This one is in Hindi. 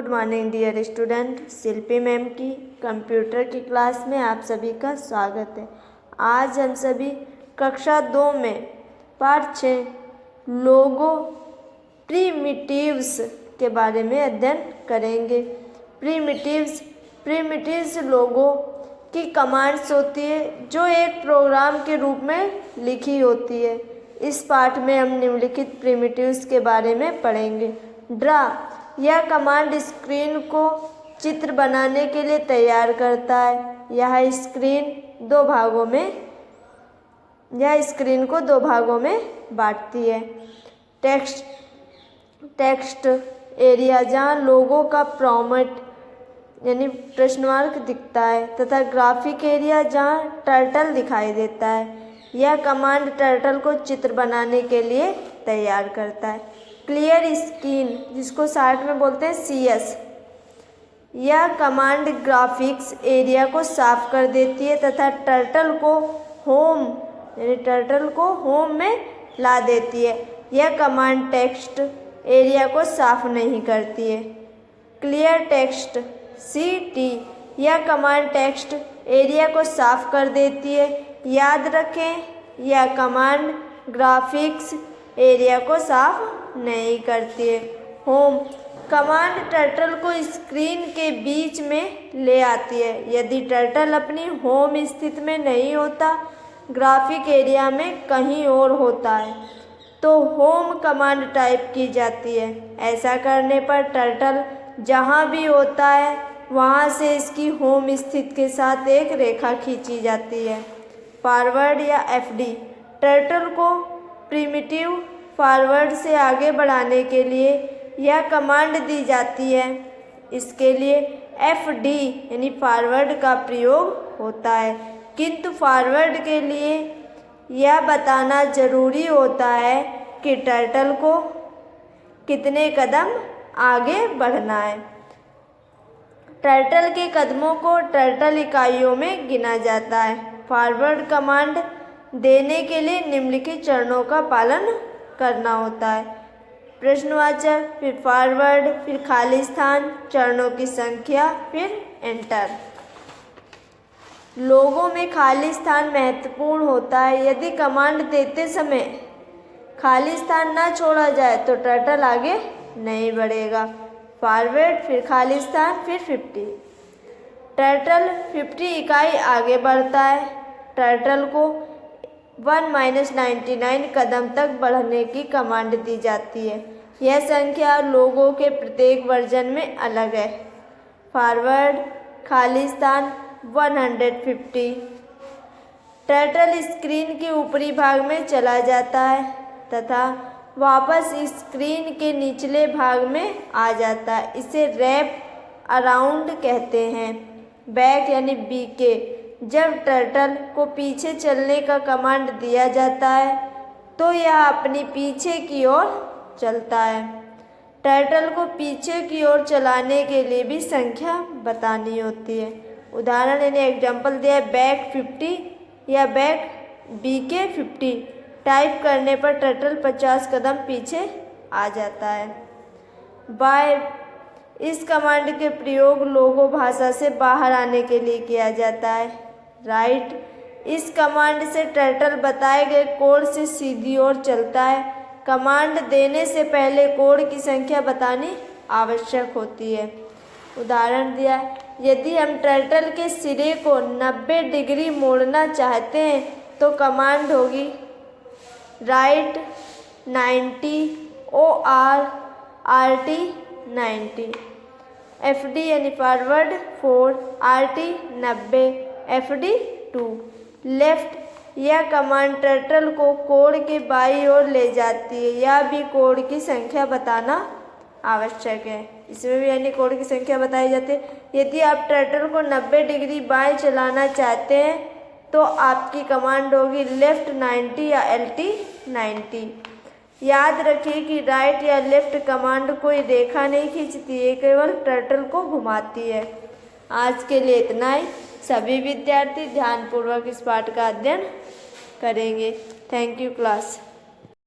Good morning dear student. Shilpi ma'am की कंप्यूटर की क्लास में आप सभी का स्वागत है। आज हम सभी कक्षा 2 में पाठ 6 लोगो प्रिमिटिव्स के बारे में अध्ययन करेंगे। प्रिमिटिव्स लोगो की कमांड्स होती है जो एक प्रोग्राम के रूप में लिखी होती है। इस पाठ में हम निम्नलिखित प्रिमिटिव्स के बारे में पढ़ेंगे। ड्रा, यह कमांड स्क्रीन को चित्र बनाने के लिए तैयार करता है। यह स्क्रीन को दो भागों में बांटती है। टेक्स्ट एरिया, जहाँ लोगों का प्रॉम्प्ट यानी प्रश्नवार्क दिखता है, तथा ग्राफिक एरिया जहाँ टर्टल दिखाई देता है। यह कमांड टर्टल को चित्र बनाने के लिए तैयार करता है। क्लियर स्क्रीन, जिसको शॉर्ट में बोलते हैं CS, यह कमांड ग्राफिक्स एरिया को साफ कर देती है तथा टर्टल को होम में ला देती है। यह कमांड टेक्स्ट एरिया को साफ नहीं करती है। क्लियर टेक्स्ट CT, यह कमांड टेक्स्ट एरिया को साफ कर देती है। याद रखें, यह कमांड ग्राफिक्स एरिया को साफ नहीं करती है। होम कमांड टर्टल को स्क्रीन के बीच में ले आती है। यदि टर्टल अपनी होम स्थिति में नहीं होता, ग्राफिक एरिया में कहीं और होता है, तो होम कमांड टाइप की जाती है। ऐसा करने पर टर्टल जहाँ भी होता है वहाँ से इसकी होम स्थिति के साथ एक रेखा खींची जाती है। फॉरवर्ड या FD, टर्टल को प्रिमिटिव फॉरवर्ड से आगे बढ़ाने के लिए यह कमांड दी जाती है। इसके लिए FD यानी फॉरवर्ड का प्रयोग होता है, किंतु फॉरवर्ड के लिए यह बताना जरूरी होता है कि टर्टल को कितने कदम आगे बढ़ना है। टर्टल के कदमों को टर्टल इकाइयों में गिना जाता है। फॉरवर्ड कमांड देने के लिए निम्नलिखित चरणों का पालन करना होता है। प्रश्नवाचक, फिर फॉरवर्ड, फिर खाली स्थान, चरणों की संख्या, फिर एंटर। लोगों में खाली स्थान महत्वपूर्ण होता है। यदि कमांड देते समय खाली स्थान ना छोड़ा जाए तो टर्टल आगे नहीं बढ़ेगा। फॉरवर्ड, फिर खाली स्थान, फिर 50। टर्टल 50 इकाई आगे बढ़ता है। टर्टल को 1-99 कदम तक बढ़ने की कमांड दी जाती है। यह संख्या लोगों के प्रत्येक वर्जन में अलग है। फॉरवर्ड, खाली स्थान 150। टर्टल स्क्रीन के ऊपरी भाग में चला जाता है तथा वापस स्क्रीन के निचले भाग में आ जाता है। इसे रैप अराउंड कहते हैं। बैक यानी BK, जब टर्टल को पीछे चलने का कमांड दिया जाता है तो यह अपनी पीछे की ओर चलता है। टर्टल को पीछे की ओर चलाने के लिए भी संख्या बतानी होती है। उदाहरण यानी एग्जाम्पल दिया है, बैक 50 या बैक BK 50 टाइप करने पर टर्टल 50 कदम पीछे आ जाता है। बाय, इस कमांड के प्रयोग लोगो भाषा से बाहर आने के लिए किया जाता है। राइट, इस कमांड से टर्टल बताए गए कोड से सीधी ओर चलता है। कमांड देने से पहले कोड की संख्या बतानी आवश्यक होती है। उदाहरण दिया, यदि हम टर्टल के सिरे को 90 डिग्री मोड़ना चाहते हैं तो कमांड होगी राइट 90 OR RT 90। FD यानी फॉरवर्ड 4, RT 90, FD 2। लेफ्ट, यह कमांड टर्टल को कोड के बाईं ओर ले जाती है। यह भी कोड की संख्या बताना आवश्यक है। इसमें भी यानी कोड की संख्या बताई जाती है। यदि आप टर्टल को 90 डिग्री बाएं चलाना चाहते हैं तो आपकी कमांड होगी लेफ्ट 90 या LT 90। याद रखिए कि राइट या लेफ्ट कमांड कोई रेखा नहीं खींचती है, केवल टर्टल को घुमाती है। आज के लिए इतना ही। सभी विद्यार्थी ध्यानपूर्वक इस पाठ का अध्ययन करेंगे। Thank you class.